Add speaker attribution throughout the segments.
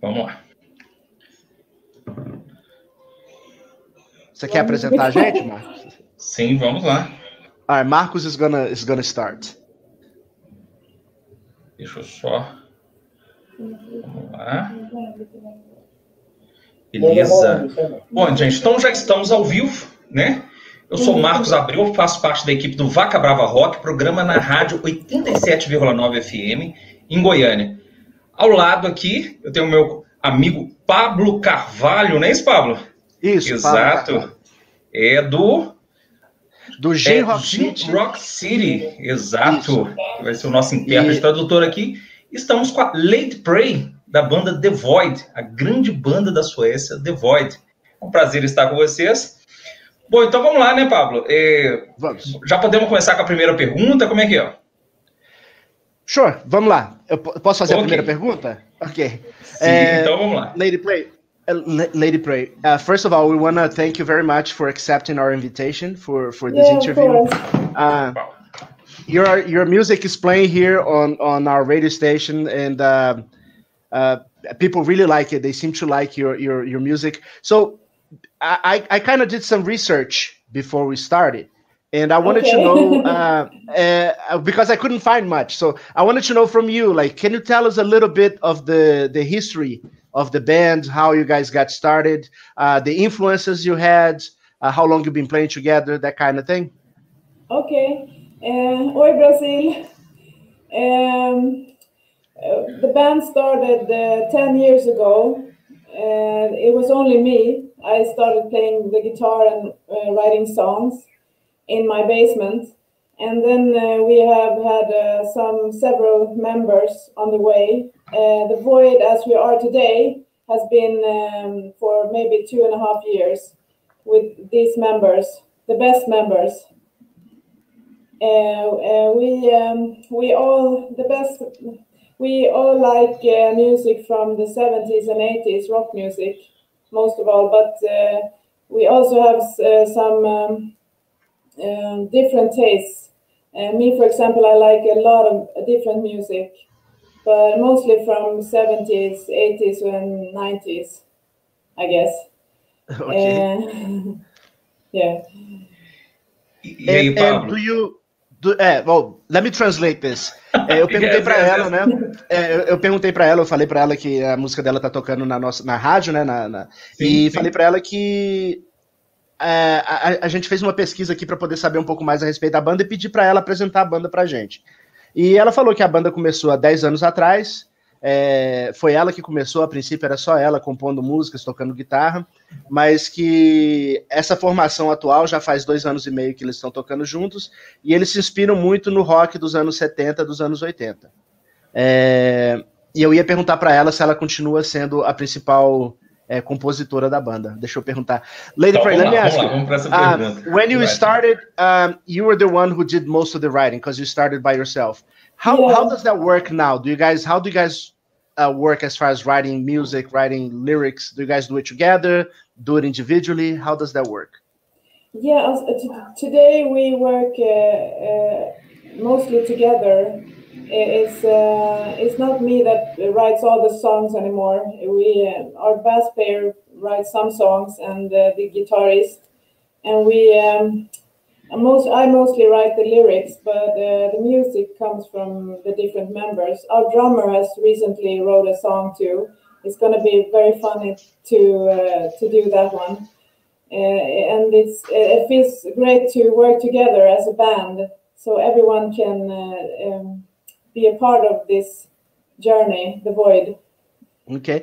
Speaker 1: Vamos lá.
Speaker 2: Você quer apresentar a gente, Marcos?
Speaker 1: Sim, vamos lá.
Speaker 2: All right, Marcos is gonna start.
Speaker 1: Deixa eu só... Vamos lá. Beleza. Bom, gente, então já estamos ao vivo, né? Eu sou Marcos Abreu, faço parte da equipe do Vaca Brava Rock, programa na rádio 87,9 FM, em Goiânia. Ao lado aqui, eu tenho o meu amigo Pablo Carvalho, não é isso, Pablo?
Speaker 2: Isso,
Speaker 1: exato.
Speaker 2: Pablo
Speaker 1: é do
Speaker 2: Gyn
Speaker 1: Rock City, exato.
Speaker 2: Isso.
Speaker 1: Vai ser o nosso intérprete tradutor aqui. Estamos com a Late Prey, da banda The Void, a grande banda da Suécia, The Void. É um prazer estar com vocês. Bom, então vamos lá, né, Pablo?
Speaker 2: Vamos.
Speaker 1: Já podemos começar com a primeira pergunta? Como é que é?
Speaker 2: Sure, vamos lá. Eu posso fazer a primeira pergunta? Ok.
Speaker 1: Sim, então vamos lá.
Speaker 2: Lady Prey, first of all, we want to thank you very much for accepting our invitation for this interview. Your music is playing here on our radio station, and people really like it. They seem to like your music. So I kind of did some research before we started, and I wanted to know because I couldn't find much. So I wanted to know from you, like, can you tell us a little bit of the history of the band, how you guys got started, the influences you had, how long you've been playing together, that kind of thing?
Speaker 3: Okay. Oi, Brazil. The band started 10 years ago, and it was only me. I started playing the guitar and writing songs in my basement. And then we have had several members on the way. The Void, as we are today, has been for maybe 2.5 years with these members, the best members. We all like music from the 70s and 80s, rock music, most of all. But we also have some different tastes. Me, for example, I like a lot of different music, but mostly from 70s, 80s, and 90s, I guess.
Speaker 2: Okay.
Speaker 3: Yeah.
Speaker 2: And do you... well, let me translate this. Eu perguntei para ela, né? Eu perguntei para ela, eu falei para ela que a música dela tá tocando na rádio, né? Sim. Falei para ela que a gente fez uma pesquisa aqui para poder saber um pouco mais a respeito da banda e pedir para ela apresentar a banda pra gente. E ela falou que a banda começou há 10 anos atrás. Foi ela que começou, a princípio era só ela compondo músicas, tocando guitarra, mas que essa formação atual já faz 2 anos e meio que eles estão tocando juntos, e eles se inspiram muito no rock dos anos 70, dos anos 80. E eu ia perguntar para ela se ela continua sendo a principal compositora da banda. Deixa eu perguntar. Lady Prey, let me ask you, when you started, you were the one who did most of the writing, because you started by yourself. How does that work now? How do you guys work as far as writing music, writing lyrics? Do you guys do it together? Do it individually? How does that work?
Speaker 3: Yeah, today we work mostly together. It's not me that writes all the songs anymore. Our bass player writes some songs, and the guitarist, and I mostly write the lyrics, but the music comes from the different members. Our drummer has recently wrote a song too. It's going to be very funny to do that one, and it feels great to work together as a band, so everyone can be a part of this journey, The Void.
Speaker 2: Ok.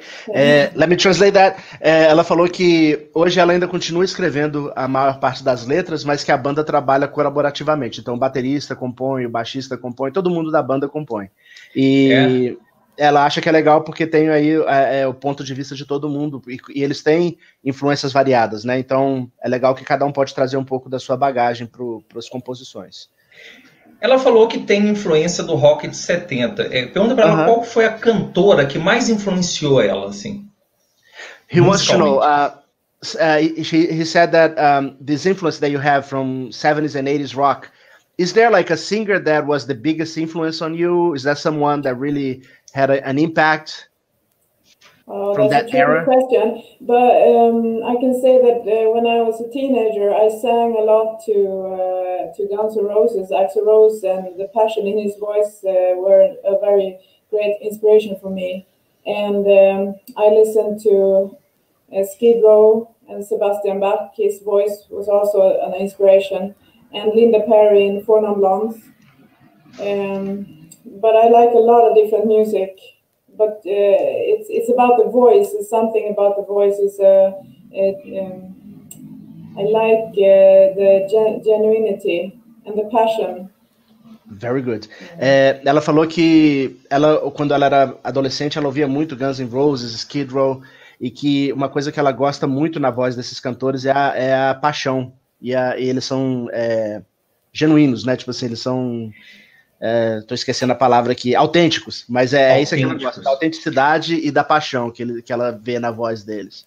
Speaker 2: Let me translate that. Ela falou que hoje ela ainda continua escrevendo a maior parte das letras, mas que a banda trabalha colaborativamente. Então o baterista compõe, o baixista compõe, todo mundo da banda compõe. E ela acha que é legal porque tem aí o ponto de vista de todo mundo, e eles têm influências variadas, né? Então é legal que cada um pode trazer um pouco da sua bagagem para as composições.
Speaker 1: Ela falou que tem influência do rock de 70. Pergunta para ela qual foi a cantora que mais influenciou ela, assim.
Speaker 2: He wants to know. He said that this influence that you have from 70s and 80s rock, is there like a singer that was the biggest influence on you? Is that someone that really had an impact?
Speaker 3: Oh,
Speaker 2: from
Speaker 3: that's
Speaker 2: that
Speaker 3: a tricky
Speaker 2: era?
Speaker 3: question, but I can say that when I was a teenager, I sang a lot to Guns N' Roses. Axl Rose and the passion in his voice were a very great inspiration for me. And I listened to Skid Row and Sebastian Bach. His voice was also an inspiration, and Linda Perry in Four Non Blondes. But I like a lot of different music. But it's about the voice. It's something about the voice. I like the genuinity and the passion.
Speaker 2: Very good. Ela falou que quando ela era adolescente, ela ouvia muito Guns N' Roses, Skid Row, e que uma coisa que ela gosta muito na voz desses cantores é a paixão. E eles são genuínos, né? Tipo assim, eles são... tô esquecendo a palavra aqui, autênticos, mas é isso que ela gosta, da autenticidade e da paixão que ela vê na voz deles.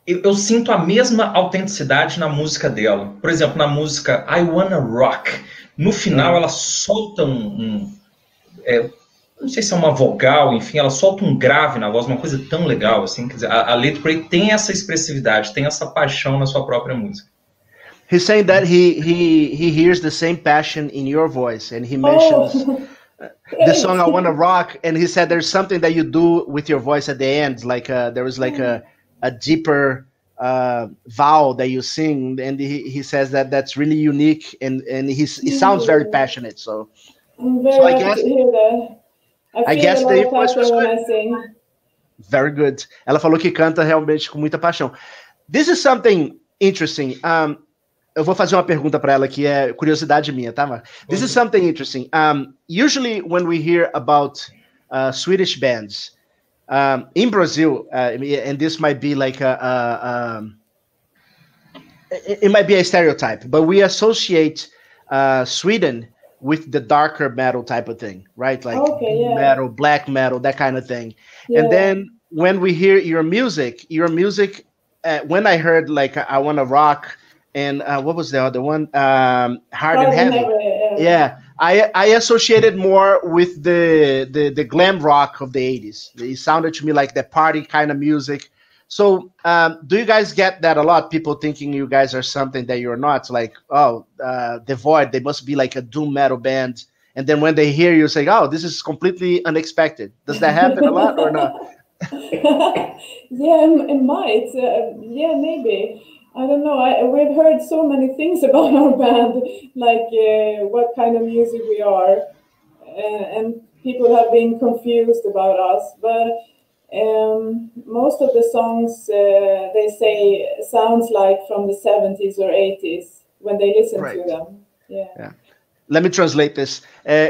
Speaker 1: Eu sinto a mesma autenticidade na música dela. Por exemplo, na música I Wanna Rock, no final ela solta não sei se é uma vogal, enfim, ela solta um grave na voz, uma coisa tão legal, assim, quer dizer, a letra tem essa expressividade, tem essa paixão na sua própria música.
Speaker 2: He's saying that he hears the same passion in your voice, and he mentions the song I Wanna Rock, and he said there's something that you do with your voice at the end, like there was like a deeper vowel that you sing, and he says that's really unique, and he sounds very passionate. So
Speaker 3: I'm very happy to hear that.
Speaker 2: I guess the influence was
Speaker 3: when
Speaker 2: good.
Speaker 3: I sing.
Speaker 2: Very good. Ela falou que canta realmente com muita paixão. This is something interesting. Eu vou fazer uma pergunta para ela que é curiosidade minha, tá, Mark? This is something interesting. Usually when we hear about Swedish bands, in Brazil, and this might be like it might be a stereotype, but we associate Sweden with the darker metal type of thing, right? Like metal, black metal, that kind of thing. Yeah. And then when we hear your music, when I heard like I Wanna Rock, and what was the other one? Hard and Heavy. Yeah, I associated more with the glam rock of the 80s. It sounded to me like the party kind of music. So do you guys get that a lot? People thinking you guys are something that you're not? Like, oh, The Void, they must be like a doom metal band. And then when they hear you say, oh, this is completely unexpected. Does that happen a lot or not?
Speaker 3: Yeah, it might. Yeah, maybe. I don't know. We've heard so many things about our band, like what kind of music we are, and people have been confused about us. But most of the songs they say sounds like from the 70s or 80s when they listen to them. Yeah.
Speaker 2: Let me translate this.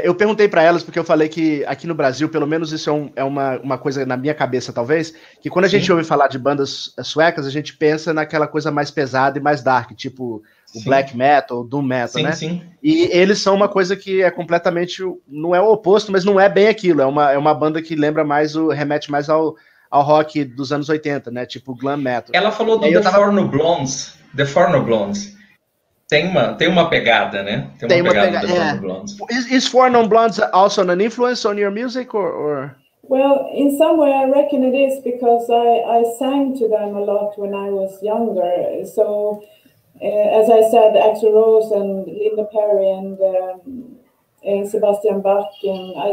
Speaker 2: Eu perguntei para elas, porque eu falei que aqui no Brasil, pelo menos isso é uma coisa na minha cabeça, talvez, que quando a gente ouve falar de bandas suecas, a gente pensa naquela coisa mais pesada e mais dark, tipo o black metal, o doom metal, né? Sim. E eles são uma coisa que é completamente, não é o oposto, mas não é bem aquilo, é uma banda que remete mais ao rock dos anos 80, né? Tipo glam metal.
Speaker 1: Ela falou do The Four No Blondes. Tem uma pegada, né? Tem uma pegada da Four Non Blondes.
Speaker 2: Is Four Non Blondes also an influence on your music, or?
Speaker 3: Well, in some way, I reckon it is because I sang to them a lot when I was younger. So, as I said, Axl Rose and Linda Perry and Sebastian Bach, and I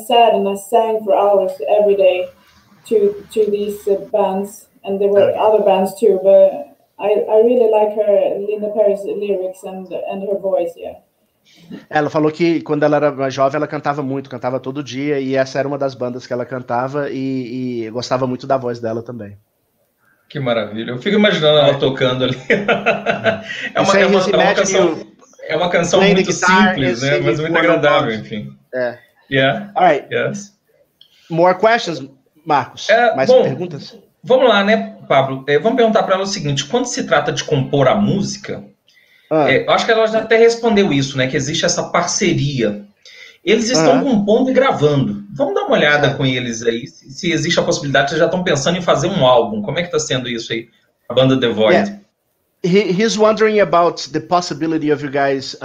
Speaker 3: sat and I sang for hours every day to these bands, and there were other bands too, but I really like Linda Perry's lyrics and her voice, yeah.
Speaker 2: Ela falou que quando ela era mais jovem ela cantava muito, cantava todo dia, e essa era uma das bandas que ela cantava e gostava muito da voz dela também.
Speaker 1: Que maravilha, eu fico imaginando ela tocando ali. É uma canção muito simples, né? Mas muito agradável, enfim.
Speaker 2: Yeah. All right.
Speaker 1: Yes.
Speaker 2: More questions, Marcos? Mais perguntas?
Speaker 1: Vamos lá, né, Pablo? Vamos perguntar para ela o seguinte: quando se trata de compor a música, eu acho que ela já até respondeu isso, né? Que existe essa parceria. Eles estão compondo e gravando. Vamos dar uma olhada com eles aí, se existe a possibilidade, vocês já estão pensando em fazer um álbum. Como é que está sendo isso aí, a banda The Void?
Speaker 2: He's wondering about the possibility of you guys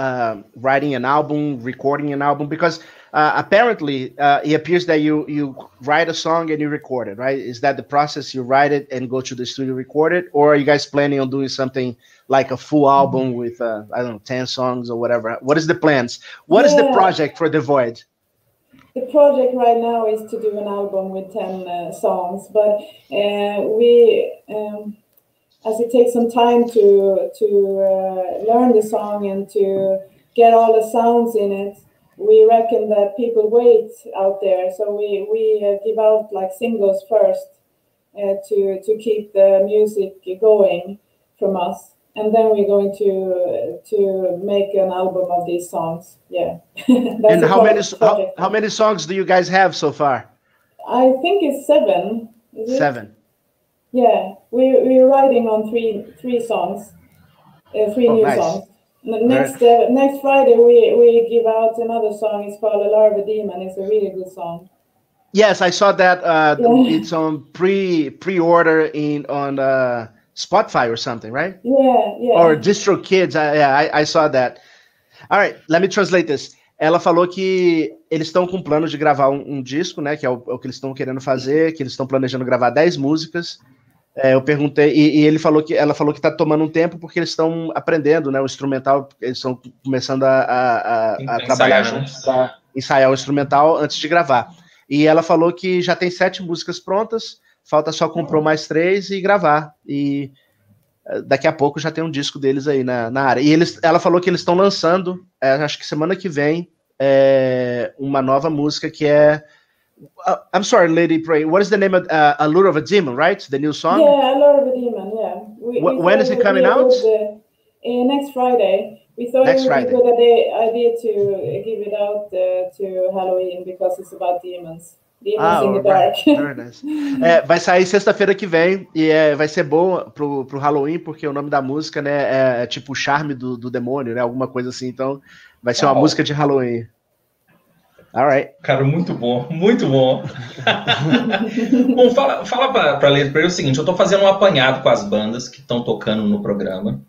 Speaker 2: writing an album, recording an album, because apparently, it appears that you write a song and you record it, right? Is that the process? You write it and go to the studio, record it, or are you guys planning on doing something like a full album with I don't know, 10 songs or whatever? What is the plans? What is the project for The Void?
Speaker 3: The project right now is to do an album with 10 songs, but as it takes some time to learn the song and to get all the sounds in it, we reckon that people wait out there. So we give out like singles first to keep the music going from us. And then we're going to make an album of these songs. Yeah.
Speaker 2: And how many songs do you guys have so far?
Speaker 3: I think it's 7. Is it?
Speaker 2: 7.
Speaker 3: Yeah, we're writing on three songs, 3 new songs. Next Friday we give out another song. It's called "A Larva Demon." It's a really good song.
Speaker 2: Yes, I saw that. It's on pre-order on Spotify or something, right?
Speaker 3: Yeah.
Speaker 2: Or DistroKids. I saw that. All right, let me translate this. Ela falou que eles estão com plano de gravar um disco, né? Que é o que eles estão querendo fazer, que eles estão planejando gravar 10 músicas. Eu perguntei, e ela falou que está tomando um tempo porque eles estão aprendendo, né? O instrumental, eles estão começando a trabalhar juntos para ensaiar o instrumental antes de gravar. E ela falou que já tem 7 músicas prontas, falta só comprar mais 3 e gravar. E daqui a pouco já tem um disco deles aí na área. E ela falou que eles estão lançando, acho que semana que vem, uma nova música que é... I'm sorry, Lady Pray. What is the name of Allure of a Demon, right? The new song?
Speaker 3: Yeah, Allure of a Demon, yeah.
Speaker 2: When is it coming out?
Speaker 3: Next Friday. We thought it would be a good idea to give it out to Halloween because it's about demons. Demons in the dark.
Speaker 2: Very nice. Vai sair sexta-feira que vem e vai ser bom pro Halloween porque o nome da música, né, é tipo o charme do demônio, né? Alguma coisa assim. Então vai ser uma música de Halloween. All right.
Speaker 1: Cara, muito bom, muito bom. Bom, fala para ler o seguinte, eu estou fazendo um apanhado com as bandas que estão tocando no programa,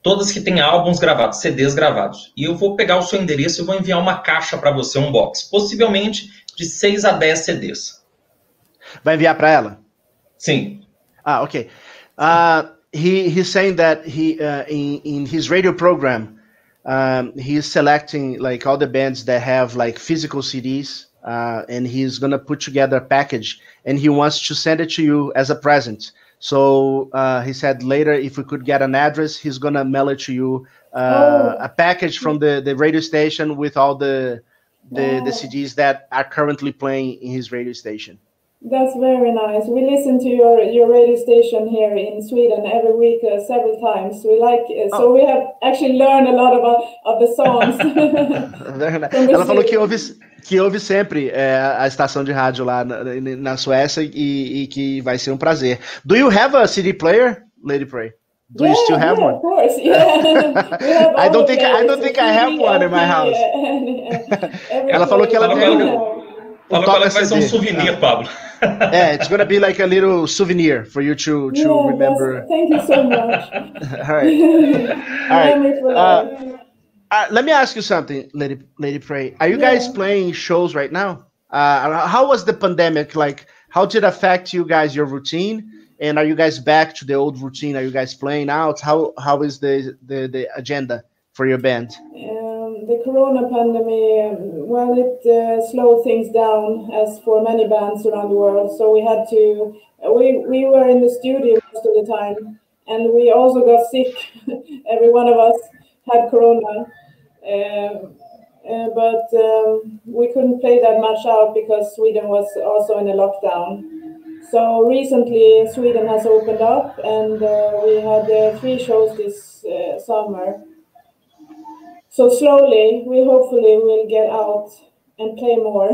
Speaker 1: todas que têm álbuns gravados, CDs gravados, e eu vou pegar o seu endereço e vou enviar uma caixa para você, um box, possivelmente de 6 a 10 CDs.
Speaker 2: Vai enviar para ela?
Speaker 1: Sim.
Speaker 2: Ok. He's saying that in his radio program, he's selecting like all the bands that have like physical CDs, and he's gonna put together a package, and he wants to send it to you as a present. So he said later, if we could get an address, he's gonna mail it to you, a package from the radio station with all the CDs that are currently playing in his radio station.
Speaker 3: That's very nice. We listen to your radio station here in Sweden every week several times. We like it. So we have actually learned a lot of the songs.
Speaker 2: Ela falou que ouve sempre a estação de rádio lá na Suécia e que vai ser um prazer. Do you have a CD player, Lady Pray? Do you still have one?
Speaker 3: Of course, yeah.
Speaker 2: I don't think I have one in my house. Ela falou que ela tem
Speaker 1: Fala que vai ser um souvenir, Pablo.
Speaker 2: It's gonna be like a little souvenir for you to remember.
Speaker 3: Thank you so much.
Speaker 2: All right. Let me ask you something, Lady Pray. Are you guys playing shows right now? How was the pandemic? Like, how did it affect you guys, your routine? And are you guys back to the old routine? Are you guys playing out? How is the agenda for your band?
Speaker 3: The corona pandemic, it slowed things down as for many bands around the world. So we had to, we were in the studio most of the time, and we also got sick. Every one of us had corona, but we couldn't play that much out because Sweden was also in a lockdown. So recently Sweden has opened up, and we had 3 shows this summer. So slowly, we hopefully will get out and play more.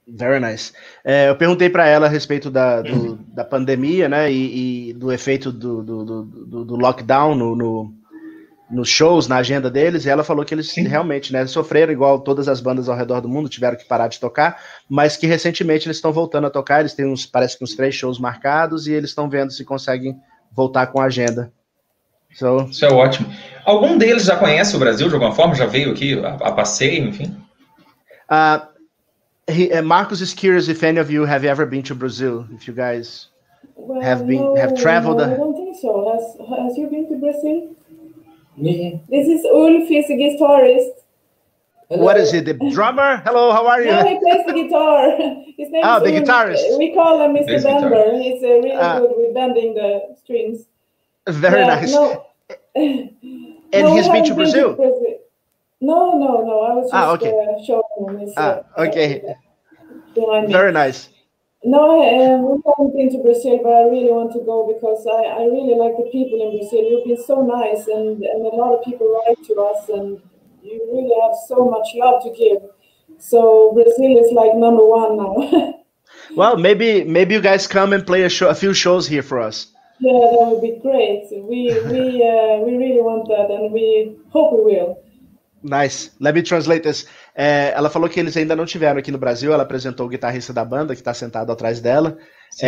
Speaker 2: Very nice. Eu perguntei para ela a respeito da pandemia, né, e do efeito do lockdown nos shows, na agenda deles, e ela falou que eles realmente, né, sofreram igual todas as bandas ao redor do mundo, tiveram que parar de tocar, mas que recentemente eles estão voltando a tocar, eles têm parece que uns 3 shows marcados, e eles estão vendo se conseguem voltar com a agenda.
Speaker 1: Isso é ótimo. Algum deles já conhece o Brasil de alguma forma? Já veio aqui a passeio, enfim?
Speaker 2: Marcos is curious if any of you have ever been to Brazil. If you guys have traveled.
Speaker 3: No, I don't think so. Has you been to Brazil? Me. This is Ulf. He's a guitarist.
Speaker 2: Hello. What is it? The drummer? Hello, how are you?
Speaker 3: No, he plays the guitar. His name is
Speaker 2: the guitarist.
Speaker 3: We call him Mr. Bender. He's really good with bending the strings.
Speaker 2: Very nice.
Speaker 3: No.
Speaker 2: And he's been to Brazil?
Speaker 3: No. I was just showing him his.
Speaker 2: Okay.
Speaker 3: Behind me.
Speaker 2: Very nice.
Speaker 3: No, we haven't been to Brazil, but I really want to go because I really like the people in Brazil. You've been so nice, and a lot of people write to us, and you really have so much love to give. So Brazil is like number one now.
Speaker 2: Well, maybe you guys come and play a few shows here for us.
Speaker 3: Yeah, that would be great. We really want that, and we hope we will.
Speaker 2: Nice. Let me translate this. Ela falou que eles ainda não tiveram aqui no Brasil. Ela apresentou o guitarrista da banda, que está sentado atrás dela. Sim.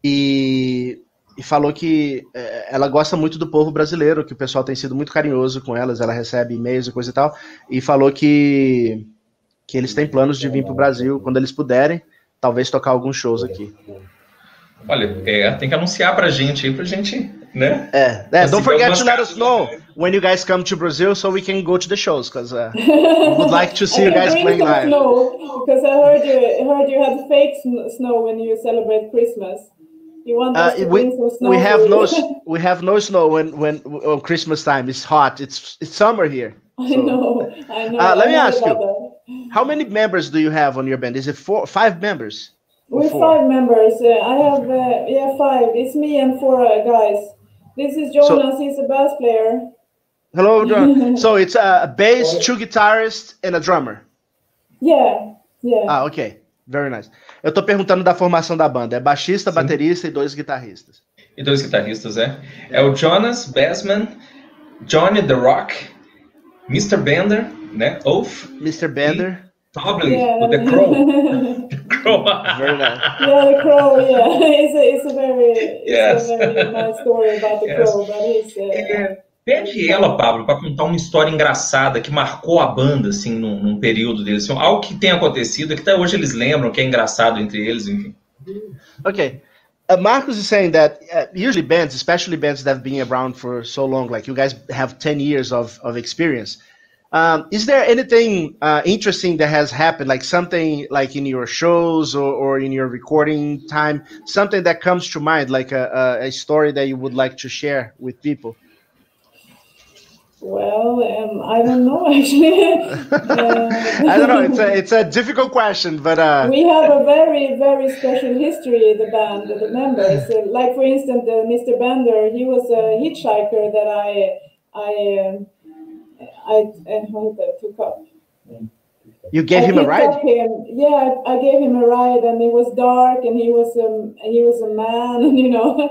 Speaker 2: E falou que ela gosta muito do povo brasileiro, que o pessoal tem sido muito carinhoso com elas. Ela recebe e-mails e coisa e tal. E falou que eles têm planos de vir para o Brasil, quando eles puderem, talvez tocar alguns shows aqui.
Speaker 1: Olha, tem que anunciar pra gente aí, né?
Speaker 2: Don't forget to let us know when you guys come to Brazil so we can go to the shows, because we would like to see you guys playing live.
Speaker 3: Snow, because I heard you had fake snow when you celebrate Christmas. You want us to bring some snow?
Speaker 2: We have no snow when on Christmas time. It's hot. It's summer here. So.
Speaker 3: I know.
Speaker 2: Let me ask you, how many members do you have on your band? Is it 5 members?
Speaker 3: We're 5 members. I have 5. It's me and 4 guys. This is Jonas. He's a bass player.
Speaker 2: Hello, John. So it's a bass, 2 guitarists, and a drummer.
Speaker 3: Yeah.
Speaker 2: Ok. Very nice. Eu tô perguntando da formação da banda. É baixista, sim, baterista e 2 guitarristas.
Speaker 1: E 2 guitarristas, É o Jonas, bassman, Johnny The Rock, Mr. Bender, né? Ulf.
Speaker 2: Mr. Bender.
Speaker 1: Probably The Crow.
Speaker 2: Very nice.
Speaker 3: Yeah, the Crow. Yeah, it's a very nice story about the Crow. But he's.
Speaker 1: Pede ela, Pablo, para contar uma história engraçada que marcou a banda, assim, num período deles. Assim, algo que tenha acontecido, que até hoje eles lembram, que é engraçado entre eles, enfim.
Speaker 2: Okay. Marcus is saying that usually bands, especially bands that have been around for so long, like you guys have 10 years of experience. Is there anything interesting that has happened, like something like in your shows or in your recording time, something that comes to mind, like a story that you would like to share with people?
Speaker 3: Well, I don't know, actually.
Speaker 2: I don't know. It's a difficult question, but
Speaker 3: we have a very, very special history. The band, the members. Like for instance, Mr. Bender. He was a hitchhiker that I took up.
Speaker 2: You gave him a ride?
Speaker 3: I gave him a ride, and it was dark, and he was a man, you know.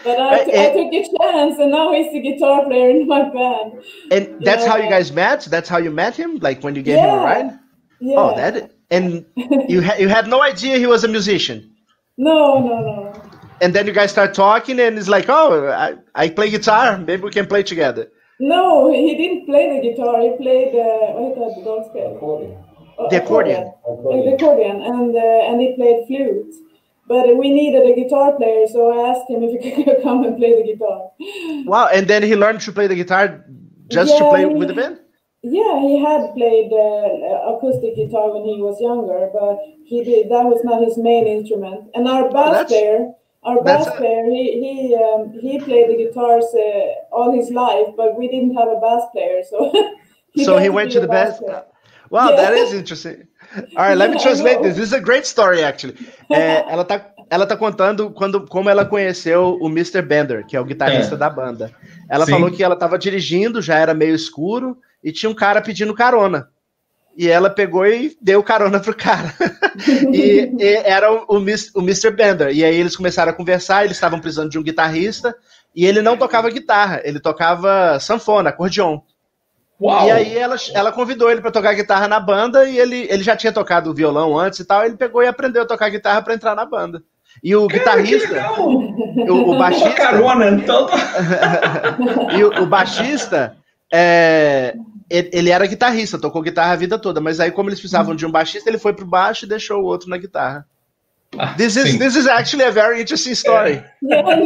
Speaker 3: But I took a chance, and now he's the guitar player in my band.
Speaker 2: And that's how you guys met? That's how you met him? Like when you gave him a ride?
Speaker 3: Yeah.
Speaker 2: Oh, and you had no idea he was a musician?
Speaker 3: No.
Speaker 2: And then you guys start talking, and it's like, oh, I play guitar. Maybe we can play together.
Speaker 3: No, he didn't play the guitar. He played
Speaker 2: the accordion.
Speaker 3: The accordion, and he played flute. But we needed a guitar player, so I asked him if he could come and play the guitar.
Speaker 2: Wow! And then he learned to play the guitar just to play with the band.
Speaker 3: Yeah, he had played acoustic guitar when he was younger, but that was not his main instrument. And our bass player. He played the guitars all his life, but we didn't have a bass player, so
Speaker 2: he went to the bass. Wow, that is interesting. All right, let me translate this. This is a great story, actually. Ela tá contando como ela conheceu o Mr. Bender, que é o guitarrista da banda. Ela falou que ela estava dirigindo, já era meio escuro, e tinha um cara pedindo carona. E ela pegou e deu carona pro cara. e era o Mr. Bender. E aí eles começaram a conversar, eles estavam precisando de um guitarrista, e ele não tocava guitarra, ele tocava sanfona, acordeon. Uau. E aí ela convidou ele para tocar guitarra na banda, e ele já tinha tocado violão antes e tal, ele pegou e aprendeu a tocar guitarra para entrar na banda. E o guitarrista, o baixista...
Speaker 1: Carona, então...
Speaker 2: e o baixista... ele era guitarrista, tocou guitarra a vida toda, mas aí como eles precisavam de um baixista, ele foi pro baixo e deixou o outro na guitarra. This is actually a very interesting story.
Speaker 3: Yeah, I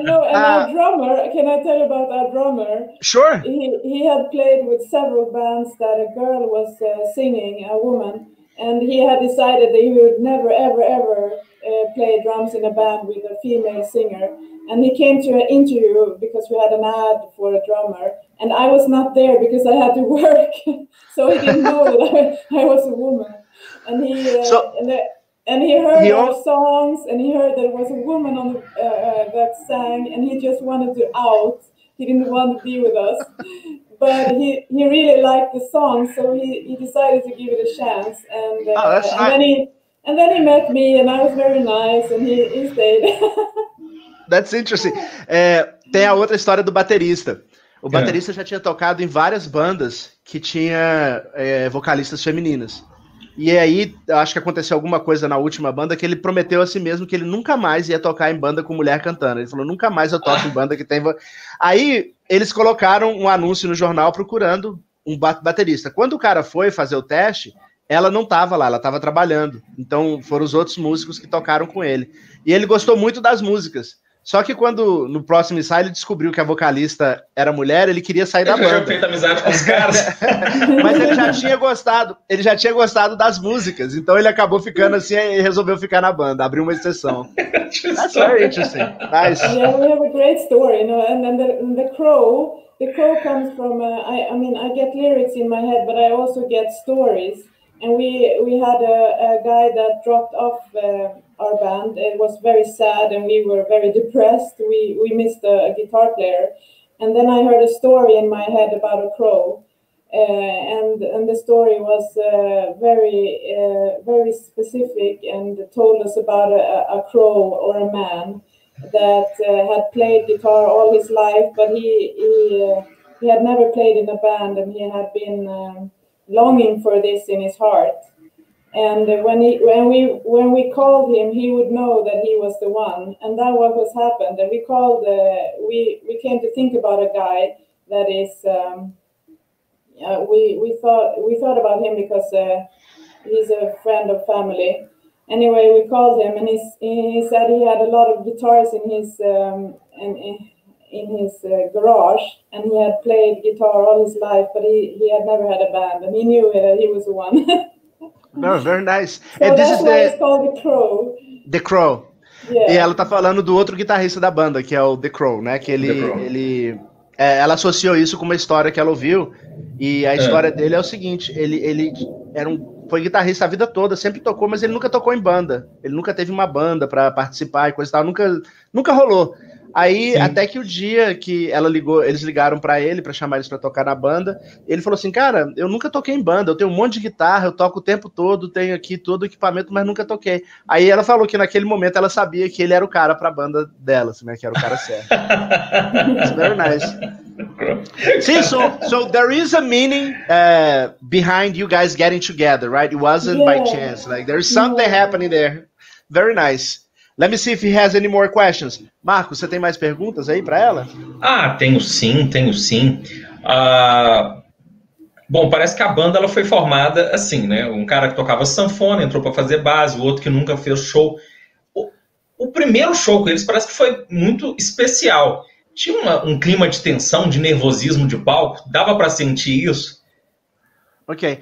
Speaker 3: know. And our drummer, can I tell you about our drummer?
Speaker 2: Sure.
Speaker 3: He had played with several bands that a girl was singing, a woman, and he had decided that he would never, ever play drums in a band with a female singer. And he came to an interview because we had an ad for a drummer, and I was not there because I had to work, so he didn't know that I was a woman. And he heard our songs, and he heard there was a woman on that sang, and he just wanted to out. He didn't want to be with us, but he really liked the song, so he decided to give it a chance. And then he met me, and I was very nice, and he stayed.
Speaker 2: That's interesting. Tem a outra história do baterista. O baterista já tinha tocado em várias bandas que tinha vocalistas femininas. E aí, eu acho que aconteceu alguma coisa na última banda que ele prometeu a si mesmo que ele nunca mais ia tocar em banda com mulher cantando. Ele falou, nunca mais eu toco em banda que tem... Aí, eles colocaram um anúncio no jornal procurando um baterista. Quando o cara foi fazer o teste, ela não estava lá, ela estava trabalhando. Então, foram os outros músicos que tocaram com ele. E ele gostou muito das músicas. Só que quando, no próximo ensaio, ele descobriu que a vocalista era mulher, ele queria sair da banda. Ele já
Speaker 1: tinha feito amizade com os caras.
Speaker 2: Mas ele já tinha gostado das músicas, então ele acabou ficando assim e resolveu ficar na banda, abriu uma exceção. That's very interesting. Nice.
Speaker 3: Yeah, we have a great story, you know, and then the crow comes from, I get lyrics in my head, but I also get stories. And we had a guy that dropped off our band. It was very sad, and we were very depressed. We missed a guitar player, and then I heard a story in my head about a crow, and the story was very specific, and told us about a crow or a man that had played guitar all his life, but he had never played in a band, and he had been longing for this in his heart. And when we called him, he would know that he was the one, and that was happened. And we called. We came to think about a guy that is. We thought about him because he's a friend of family. Anyway, we called him, and he said he had a lot of guitars in his garage, and he had played guitar all his life, but he had never had a band, and he knew that he was the one.
Speaker 2: No, very nice.
Speaker 3: So and this is it's called The Crow.
Speaker 2: The Crow.
Speaker 3: Yeah.
Speaker 2: E ela tá falando do outro guitarrista da banda, que é o The Crow, né? Que ela associou isso com uma história que ela ouviu, e a história dele é o seguinte, ele foi guitarrista a vida toda, sempre tocou, mas ele nunca tocou em banda. Ele nunca teve uma banda para participar e coisa e tal, nunca rolou. Aí, sim, até que o dia que eles ligaram pra ele, pra chamar eles pra tocar na banda, ele falou assim, cara, eu nunca toquei em banda, eu tenho um monte de guitarra, eu toco o tempo todo, tenho aqui todo o equipamento, mas nunca toquei. Aí ela falou que naquele momento ela sabia que ele era o cara pra banda dela, assim, né, que era o cara certo. It's very nice. See, so there is a meaning behind you guys getting together, right? It wasn't by chance, like there's something happening there. Very nice. Let me see if he has any more questions. Marcos, você tem mais perguntas aí para ela?
Speaker 1: Tenho sim. Bom, parece que a banda ela foi formada assim, né? Um cara que tocava sanfona entrou para fazer base, o outro que nunca fez show. O primeiro show com eles parece que foi muito especial. Tinha um clima de tensão, de nervosismo de palco. Dava para sentir isso?
Speaker 2: Okay,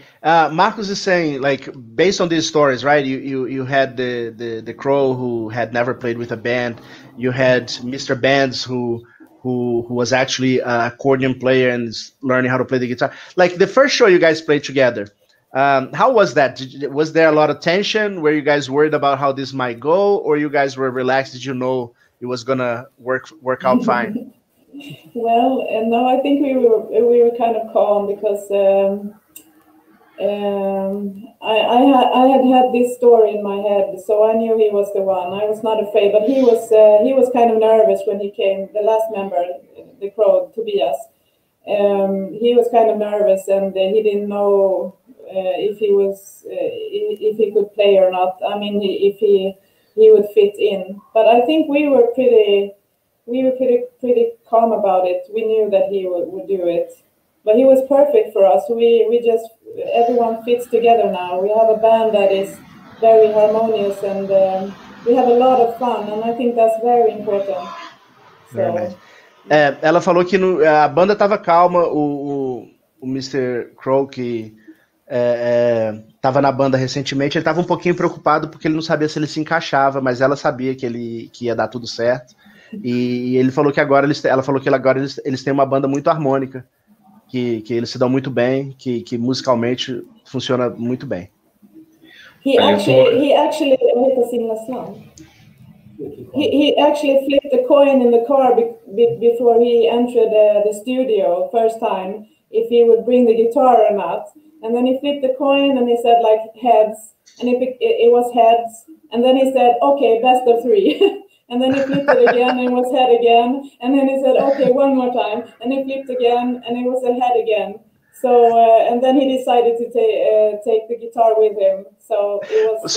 Speaker 2: Marcos is saying, like, based on these stories, right? You had the Crow who had never played with a band. You had Mr. Bands who was actually an accordion player and is learning how to play the guitar. Like the first show you guys played together, how was that? Was there a lot of tension? Were you guys worried about how this might go, or you guys were relaxed? Did you know it was gonna work out fine?
Speaker 3: Well, no, I think we were kind of calm because. I had this story in my head, so I knew he was the one. I was not afraid, but he was kind of nervous when he came. The last member, the Crow, Tobias, he was kind of nervous, and he didn't know if he could play or not. I mean, if he would fit in. But I think we were pretty calm about it. We knew that he would do it. But he was perfect for us. We just, everyone fits together now. We have a band that is very harmonious, and we have a lot of fun, and I think that's very important.
Speaker 2: Very nice. Ela falou que a banda estava calma, o Mr. Crow, que estava na banda recentemente, ele estava um pouquinho preocupado porque ele não sabia se ele se encaixava, mas ela sabia que ia dar tudo certo. E ele falou que agora ela falou que agora eles têm uma banda muito harmônica, que eles se dão muito bem, que musicalmente funciona muito bem.
Speaker 3: He actually flipped a coin in the car before he entered the studio first time, if he would bring the guitar or not. And then he flipped the coin and he said like heads, and it was heads. And then he said, okay, best of three. And then he flipped it again and it was head again. And then he said, okay, one more time. And he flipped again and it was a head again. So and then he decided to take the guitar with him. So it was.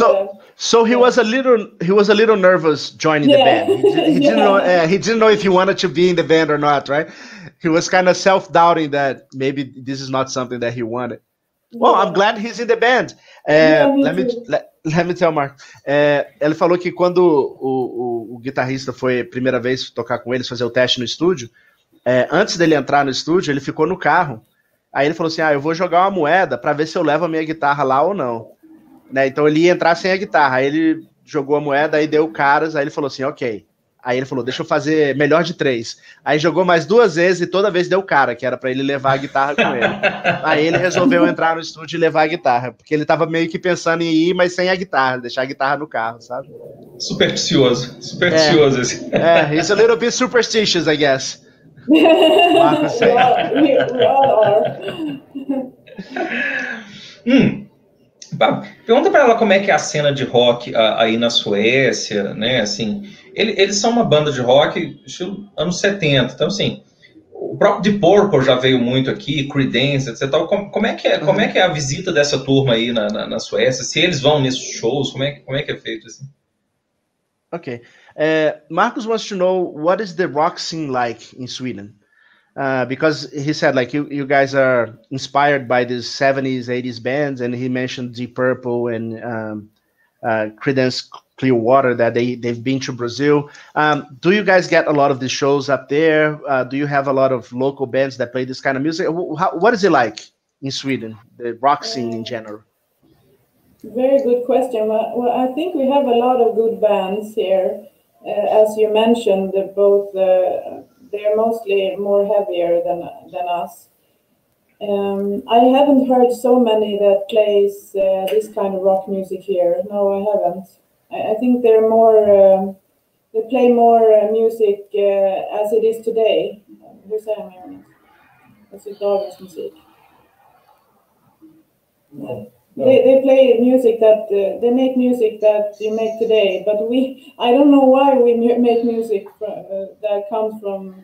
Speaker 2: So he was a little nervous joining the band. He didn't know. He didn't know if he wanted to be in the band or not. Right? He was kind of self-doubting that maybe this is not something that he wanted. Well, I'm glad he's in the band. Let me tell Mark. Ele falou que quando o guitarrista foi a primeira vez tocar com eles, fazer o teste no estúdio, antes dele entrar no estúdio, ele ficou no carro. Aí ele falou assim, eu vou jogar uma moeda para ver se eu levo a minha guitarra lá ou não. Né? Então ele ia entrar sem a guitarra. Aí ele jogou a moeda, aí deu caras, aí ele falou assim, ok. Aí ele falou, deixa eu fazer melhor de 3. Aí jogou mais 2 vezes e toda vez deu cara, que era para ele levar a guitarra com ele. Aí ele resolveu entrar no estúdio e levar a guitarra, porque ele tava meio que pensando em ir, mas sem a guitarra, deixar a guitarra no carro, sabe?
Speaker 1: Supersticioso esse.
Speaker 2: He's a little bit superstitious, I guess.
Speaker 3: We all are.
Speaker 1: Pergunta para ela como é que é a cena de rock aí na Suécia, né? Assim, eles são uma banda de rock estilo anos 70, então assim, o próprio Deep Purple já veio muito aqui, Creedence, etc. Como é que é a visita dessa turma aí na Suécia? Se eles vão nesses shows, como é que é feito assim?
Speaker 2: Okay. Marcus wants to know what is the rock scene like in Sweden? Because he said like you guys are inspired by these 70s, 80s bands, and he mentioned Deep Purple and Creedence Clearwater that they've been to Brazil. Do you guys get a lot of these shows up there? Do you have a lot of local bands that play this kind of music? What is it like in Sweden, the rock scene in general?
Speaker 3: Very good question. Well, I think we have a lot of good bands here. As you mentioned, they're mostly more heavier than us. I haven't heard so many that plays this kind of rock music here. No, I haven't. I think they're more. They play more music as it is today. Hur säger man det? Alltså dagens musik. They play music that they make music that you make today, but I don't know why we make music that comes from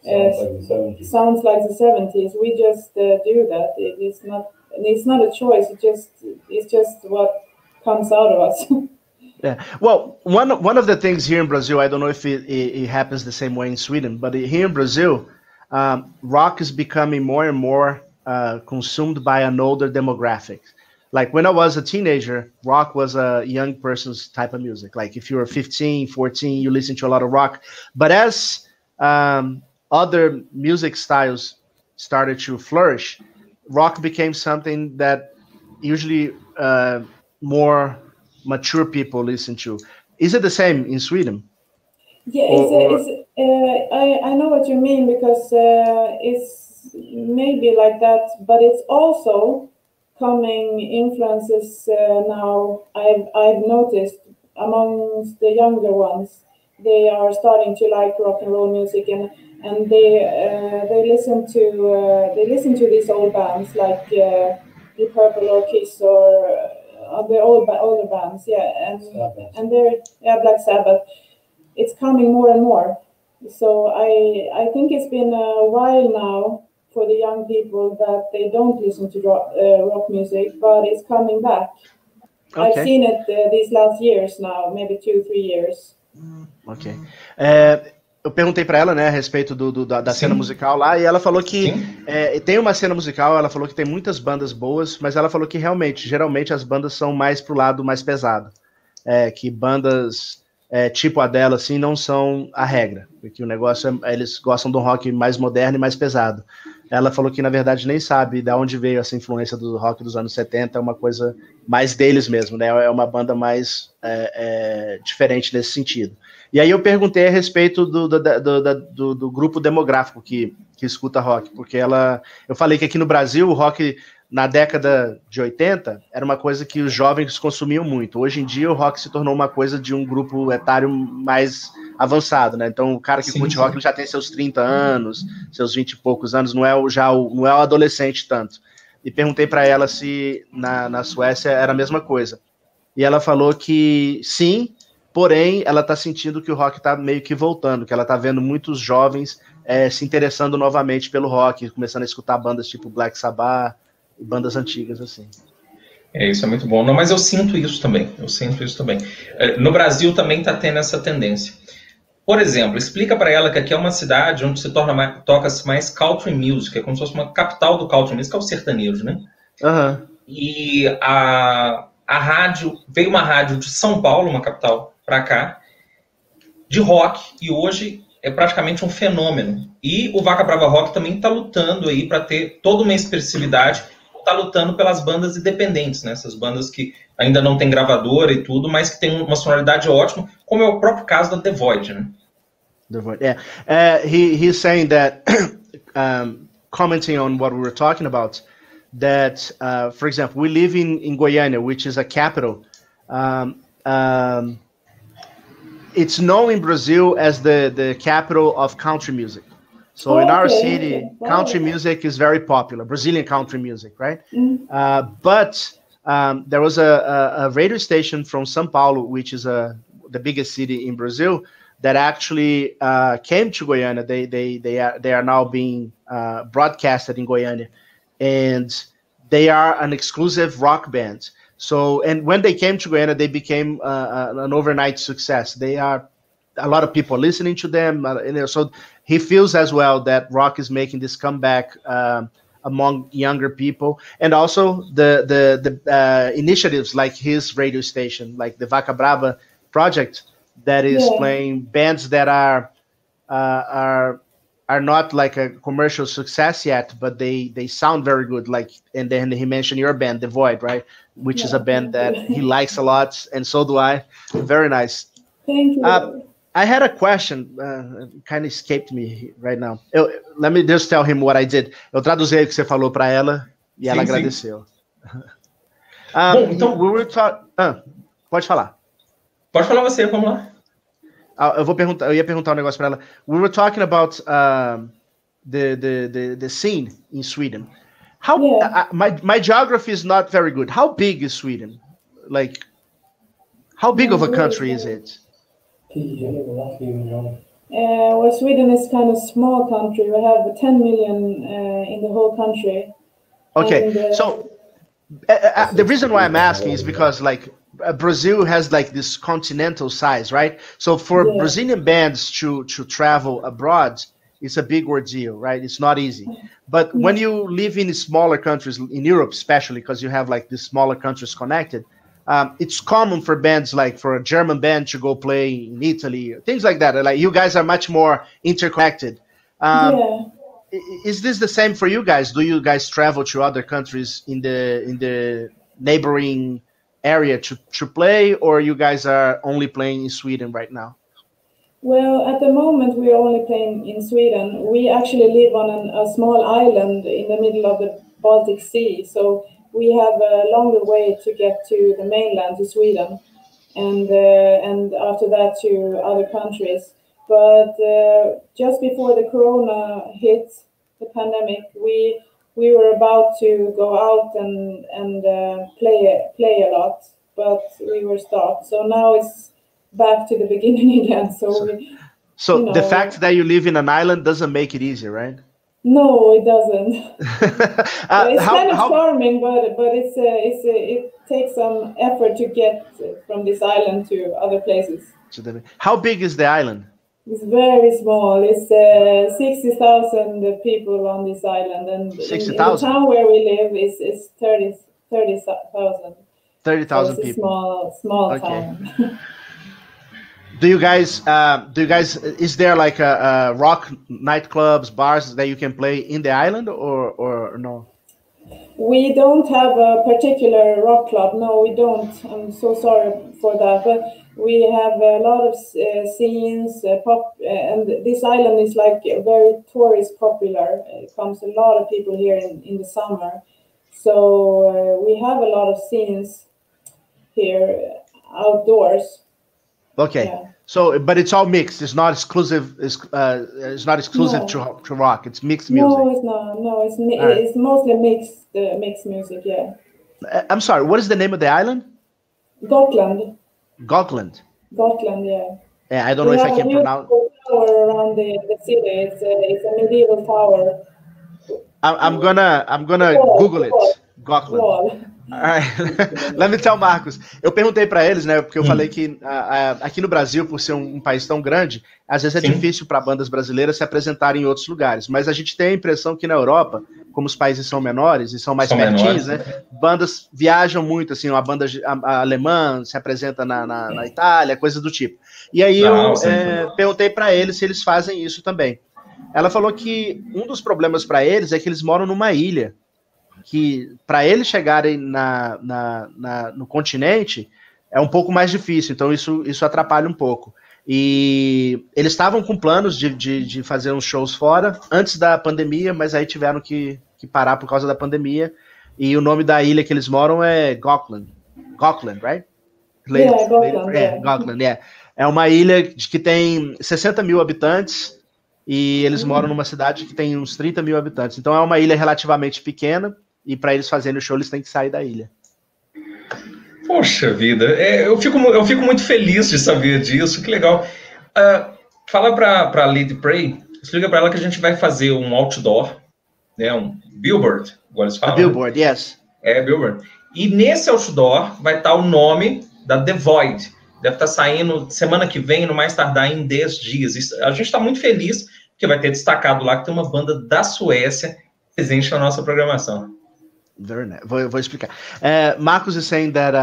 Speaker 3: sounds like the 70s. We just do that. It's not a choice. It's just what comes out of us.
Speaker 2: Yeah. Well, one of the things here in Brazil, I don't know if it happens the same way in Sweden, but here in Brazil, rock is becoming more and more consumed by an older demographic. Like when I was a teenager, rock was a young person's type of music. Like if you were 15, 14, you listen to a lot of rock. But as other music styles started to flourish, rock became something that usually more mature people listen to. Is it the same in Sweden?
Speaker 3: Yeah, I know what you mean, because it's maybe like that, but it's also coming influences now. I've noticed amongst the younger ones, they are starting to like rock and roll music, and they listen to these old bands like Deep Purple or Kiss or the older bands, and they're Black Sabbath. It's coming more and more. So I think it's been a while now for the young people that they don't listen to rock music, but it's coming back. Okay. I've seen it these last years now, maybe 2-3 years.
Speaker 2: Okay. eu perguntei para ela, né, a respeito da cena musical lá, e ela falou que tem uma cena musical, ela falou que tem muitas bandas boas, mas ela falou que realmente, geralmente as bandas são mais pro lado mais pesado. Que bandas tipo a dela, assim, não são a regra, porque o negócio eles gostam de um rock mais moderno e mais pesado. Ela falou que, na verdade, nem sabe de onde veio essa influência do rock dos anos 70, é uma coisa mais deles mesmo, né? É uma banda mais diferente nesse sentido. E aí eu perguntei a respeito do grupo demográfico que escuta rock, porque eu falei que aqui no Brasil o rock na década de 80 era uma coisa que os jovens consumiam muito. Hoje em dia o rock se tornou uma coisa de um grupo etário mais avançado, né? Então o cara que curte rock ele já tem seus 30 anos, seus 20 e poucos anos, não é o adolescente tanto. E perguntei para ela se na Suécia era a mesma coisa. E ela falou que sim, porém ela está sentindo que o rock está meio que voltando, que ela está vendo muitos jovens se interessando novamente pelo rock, começando a escutar bandas tipo Black Sabbath, bandas antigas, assim.
Speaker 1: Isso é muito bom. Não, mas eu sinto isso também. No Brasil também está tendo essa tendência. Por exemplo, explica para ela que aqui é uma cidade onde toca-se mais country music, é como se fosse uma capital do country music, que é o sertanejo, né?
Speaker 2: Uhum.
Speaker 1: E a rádio, veio uma rádio de São Paulo, uma capital, para cá, de rock, e hoje é praticamente um fenômeno. E o Vaca Brava Rock também está lutando aí para ter toda uma expressividade, está lutando pelas bandas independentes, né? Essas bandas que ainda não tem gravadora e tudo, mas que tem uma sonoridade ótima, como é o próprio caso da The Void, né?
Speaker 2: The Void, yeah. He's saying that, commenting on what we were talking about, that, for example, we live in Goiânia, which is a capital. It's known in Brazil as the capital of country music. So in our city, country music is very popular, Brazilian country music, right? But there was a radio station from São Paulo, which is the biggest city in Brazil, that actually came to Goiânia. They are now being broadcasted in Goiânia, and they are an exclusive rock band. So, and when they came to Goiânia, they became an overnight success. They are a lot of people listening to them. So he feels as well that rock is making this comeback among younger people, and also the initiatives like his radio station, like the Vaca Brava project, that is playing bands that are not like a commercial success yet, but they sound very good. Like, and then he mentioned your band, The Void, right? Which is a band that he likes a lot, and so do I. Very nice.
Speaker 3: Thank you.
Speaker 2: I had a question, kind of escaped me right now. Let me just tell him what I did. Eu traduzi o que você falou para ela e ela agradeceu.
Speaker 1: Bom, então...
Speaker 2: we were pode falar.
Speaker 1: Pode falar você, vamos lá.
Speaker 2: Eu ia perguntar um negócio para ela. We were talking about the scene in Sweden. My geography is not very good. How big is Sweden? Like, how big of a country is it?
Speaker 3: Well, Sweden is kind of small country. We have 10 million in the whole country.
Speaker 2: Okay, so the reason why I'm asking is because like Brazil has like this continental size, right? So for Brazilian bands to travel abroad, it's a big ordeal, right? It's not easy. But when you live in smaller countries, in Europe especially, because you have like these smaller countries connected, it's common for bands, like for a German band to go play in Italy, things like that. Like you guys are much more interconnected. Is this the same for you guys? Do you guys travel to other countries in the neighboring area to play, or you guys are only playing in Sweden right now?
Speaker 3: Well, at the moment we are only playing in Sweden. We actually live on a small island in the middle of the Baltic Sea, so we have a longer way to get to the mainland, to Sweden, and after that to other countries. But just before the corona hit, the pandemic, we were about to go out and play a lot, but we were stopped. So now it's back to the beginning again. So
Speaker 2: the fact that you live in an island doesn't make it easier, right?
Speaker 3: No, it doesn't. It's kind of charming, but it takes some effort to get from this island to other places.
Speaker 2: How big is the island?
Speaker 3: It's very small. It's 60,000 people on this island, and in the town where we live is 30,000.
Speaker 2: 30,000
Speaker 3: so it's
Speaker 2: people.
Speaker 3: A small town.
Speaker 2: Do you guys? Is there like a rock nightclubs, bars that you can play in the island, or no?
Speaker 3: We don't have a particular rock club. No, we don't. I'm so sorry for that. But we have a lot of scenes, pop, and this island is like very tourist popular. It comes a lot of people here in the summer. So we have a lot of scenes here outdoors.
Speaker 2: Okay. Yeah. So, but it's all mixed. It's not exclusive. It's not exclusive to rock. It's mixed music.
Speaker 3: No, it's not. No, it's mostly mixed music. Yeah.
Speaker 2: I'm sorry. What is the name of the island?
Speaker 3: Gotland.
Speaker 2: Gotland.
Speaker 3: Gotland. Yeah.
Speaker 2: Yeah, I don't know if I can pronounce.
Speaker 3: Tower around the city. It's a medieval tower.
Speaker 2: I'm gonna Google it. Gotland. Let me tell, Marcos. Eu perguntei para eles, né? Porque eu falei que aqui no Brasil, por ser um país tão grande, às vezes é difícil para bandas brasileiras se apresentarem em outros lugares. Mas a gente tem a impressão que na Europa, como os países são menores e são mais pertinhos, né? Bandas viajam muito, assim, uma banda alemã se apresenta na Itália, coisas do tipo. E aí eu perguntei para eles se eles fazem isso também. Ela falou que um dos problemas para eles é que eles moram numa ilha, que para eles chegarem no continente é um pouco mais difícil, então isso atrapalha um pouco. E eles estavam com planos de fazer uns shows fora antes da pandemia, mas aí tiveram que parar por causa da pandemia. E o nome da ilha que eles moram é Gotland. Gotland, right? Gotland, yeah. É uma ilha que tem 60 mil habitantes e eles moram numa cidade que tem uns 30 mil habitantes. Então é uma ilha relativamente pequena. E para eles fazerem o show, eles têm que sair da ilha.
Speaker 1: Poxa vida, eu fico muito feliz de saber disso, que legal. Fala para a Lady Prey, explica para ela que a gente vai fazer um outdoor, né, um billboard, agora eles falam.
Speaker 2: Billboard, né? Yes.
Speaker 1: Billboard. E nesse outdoor vai estar o nome da The Void. Deve estar saindo semana que vem, no mais tardar em 10 dias. A gente está muito feliz, porque vai ter destacado lá que tem uma banda da Suécia presente na nossa programação.
Speaker 2: Very nice. Vou explicar. Marcos is saying that,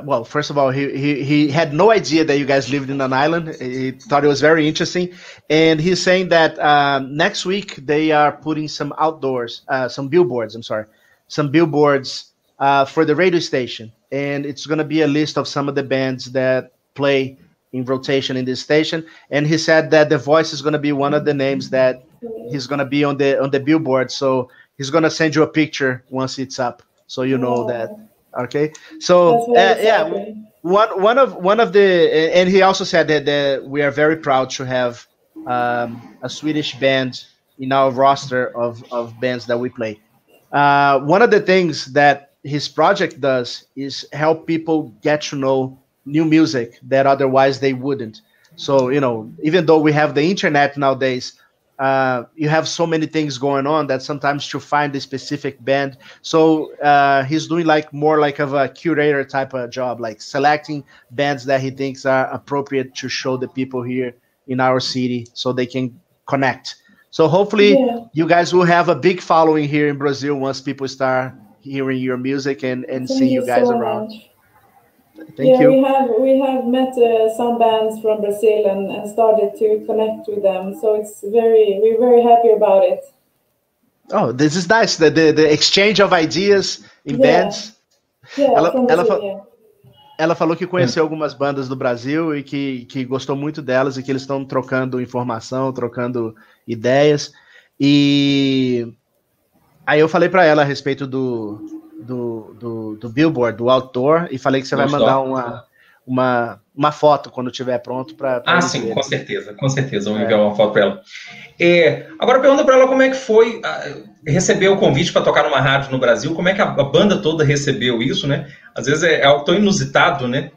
Speaker 2: well, first of all, he had no idea that you guys lived in an island. He thought it was very interesting. And he's saying that next week they are putting some billboards for the radio station. And it's going to be a list of some of the bands that play in rotation in this station. And he said that The Voice is going to be one of the names that he's going to be on the billboard. So he's gonna send you a picture once it's up, so you know that. Okay, so one of the, and he also said that we are very proud to have a Swedish band in our roster of bands that we play. One of the things that his project does is help people get to know new music that otherwise they wouldn't. So even though we have the internet nowadays, you have so many things going on that sometimes to find a specific band. So he's doing more like of a curator type of job, like selecting bands that he thinks are appropriate to show the people here in our city so they can connect. So hopefully you guys will have a big following here in Brazil once people start hearing your music and see you guys around.
Speaker 3: Much. Thank you. We have met some bands from Brazil and started to connect with them. So we're very happy about it.
Speaker 2: Oh, this is nice. The exchange of ideas in bands. Ela falou que conheceu algumas bandas do Brasil e que gostou muito delas e que eles estão trocando informação, trocando ideias. E aí eu falei para ela a respeito do Billboard, do outdoor, e falei que você vai mandar uma foto quando estiver pronto para.
Speaker 1: Sim, com certeza. Vamos enviar uma foto para ela. Agora pergunta para ela como é que foi receber o convite para tocar numa rádio no Brasil, como é que a banda toda recebeu isso, né? Às vezes é algo tão inusitado, né?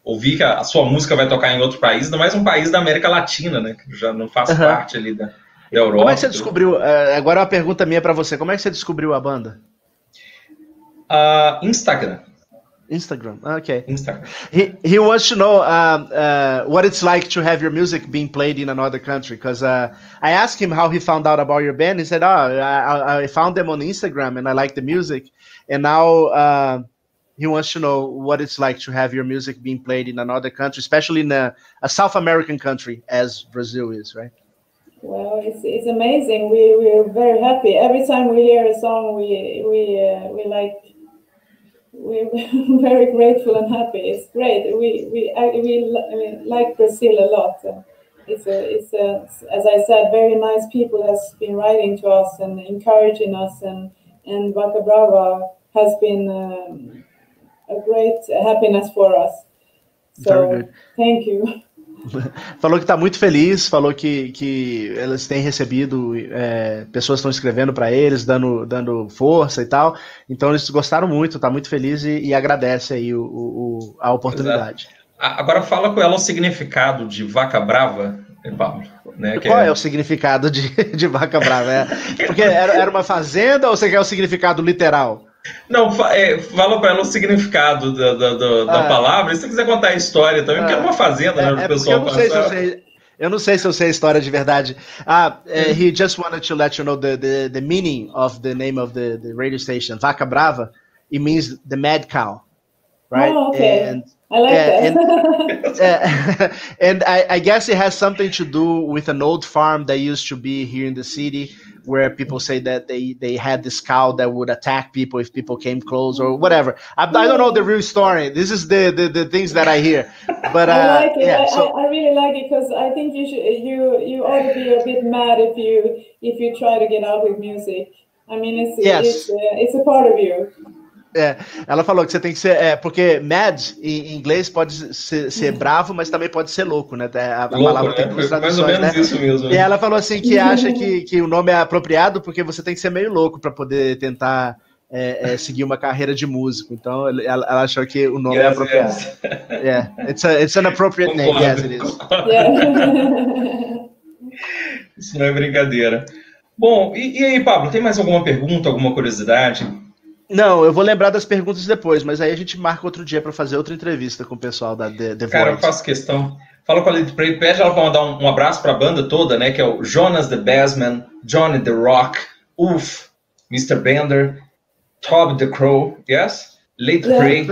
Speaker 1: Ouvir que a sua música vai tocar em outro país, ainda mais um país da América Latina, né? Que já não faz parte ali da Europa.
Speaker 2: Como é que você descobriu? Agora uma pergunta minha para você. Como é que você descobriu a banda?
Speaker 1: Instagram.
Speaker 2: Instagram. Okay.
Speaker 1: Instagram.
Speaker 2: He wants to know what it's like to have your music being played in another country. Because I asked him how he found out about your band. He said, I found them on Instagram and I like the music. And now he wants to know what it's like to have your music being played in another country, especially in a South American country as Brazil is, right?
Speaker 3: Well, it's amazing. We're very happy. Every time we hear a song, we like. We're very grateful and happy. It's great. We like Brazil a lot. It's as I said, very nice people has been writing to us and encouraging us, and Vaca Brava has been a great happiness for us. So thank you.
Speaker 2: Falou que está muito feliz, falou que eles têm recebido, pessoas estão escrevendo para eles, dando força e tal. Então eles gostaram muito, está muito feliz e agradece aí a oportunidade.
Speaker 1: Agora fala com ela o significado de Vaca Brava, Pablo. Né,
Speaker 2: Qual é o significado de Vaca Brava? Porque era uma fazenda ou você quer o significado literal?
Speaker 1: Não, fala para ela o significado da palavra. E se você quiser contar a história também, porque é uma fazenda, né? O pessoal
Speaker 2: eu não sei se eu sei a história de verdade. He just wanted to let you know the meaning of the name of the radio station, Vaca Brava. It means the mad cow, right?
Speaker 3: Oh, okay.
Speaker 2: And,
Speaker 3: I like that.
Speaker 2: And I guess it has something to do with an old farm that used to be here in the city, where people say that they had this cow that would attack people if people came close or whatever. I don't know the real story. This is the things that I hear. But
Speaker 3: I like it.
Speaker 2: yeah,
Speaker 3: I really like it because I think you ought to be a bit mad if you try to get out with music. I mean, it's a part of you.
Speaker 2: Ela falou que você tem que ser. Porque mad em inglês pode ser bravo, mas também pode ser louco, né? A palavra tem duas traduções,
Speaker 1: mais ou menos, né? Isso mesmo.
Speaker 2: E ela falou assim que acha que o nome é apropriado porque você tem que ser meio louco para poder tentar seguir uma carreira de músico. Então ela achou que o nome é apropriado.
Speaker 1: Yes.
Speaker 2: It's an appropriate name. Yes, it is.
Speaker 1: Isso não é brincadeira. Bom, e aí, Pablo, tem mais alguma pergunta, alguma curiosidade?
Speaker 2: Não, eu vou lembrar das perguntas depois, mas aí a gente marca outro dia para fazer outra entrevista com o pessoal da The Void.
Speaker 1: Cara, eu faço questão. Fala com a Lady Prey, pede ela para mandar um abraço para a banda toda, né? Que é o Jonas the Bassman, Johnny the Rock, Ulf, Mr. Bender, Tob the Crow, yes? Lady Prey.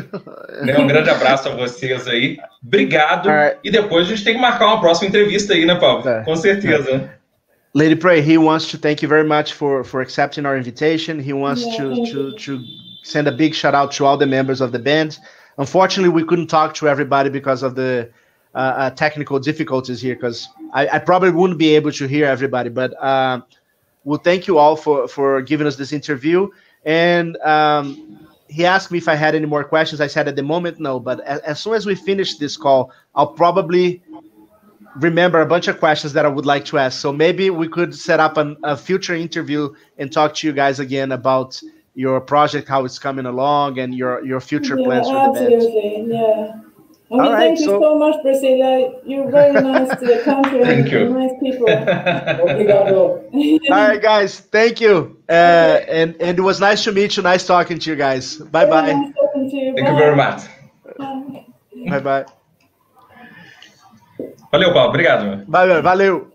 Speaker 1: Um grande abraço a vocês aí. Obrigado. E depois a gente tem que marcar uma próxima entrevista aí, né, Pablo? Com certeza.
Speaker 2: Lady Prey, he wants to thank you very much for accepting our invitation. He wants to send a big shout out to all the members of the band. Unfortunately, we couldn't talk to everybody because of the technical difficulties here, because I probably wouldn't be able to hear everybody, but we'll thank you all for giving us this interview. And he asked me if I had any more questions. I said at the moment, no, but as soon as we finish this call, I'll probably remember a bunch of questions that I would like to ask. So maybe we could set up a future interview and talk to you guys again about your project, how it's coming along, and your future plans for the band.
Speaker 3: Absolutely, yeah. I mean, thank you so much, Priscilla. You're very nice to the country.
Speaker 1: Thank you.
Speaker 3: Nice people.
Speaker 2: All right, guys. Thank you. And it was nice to meet you. Nice talking to you guys. Bye-bye.
Speaker 3: Nice talking to you.
Speaker 1: Thank you very much.
Speaker 2: Bye-bye.
Speaker 1: Valeu, Paulo. Obrigado.
Speaker 2: Valeu.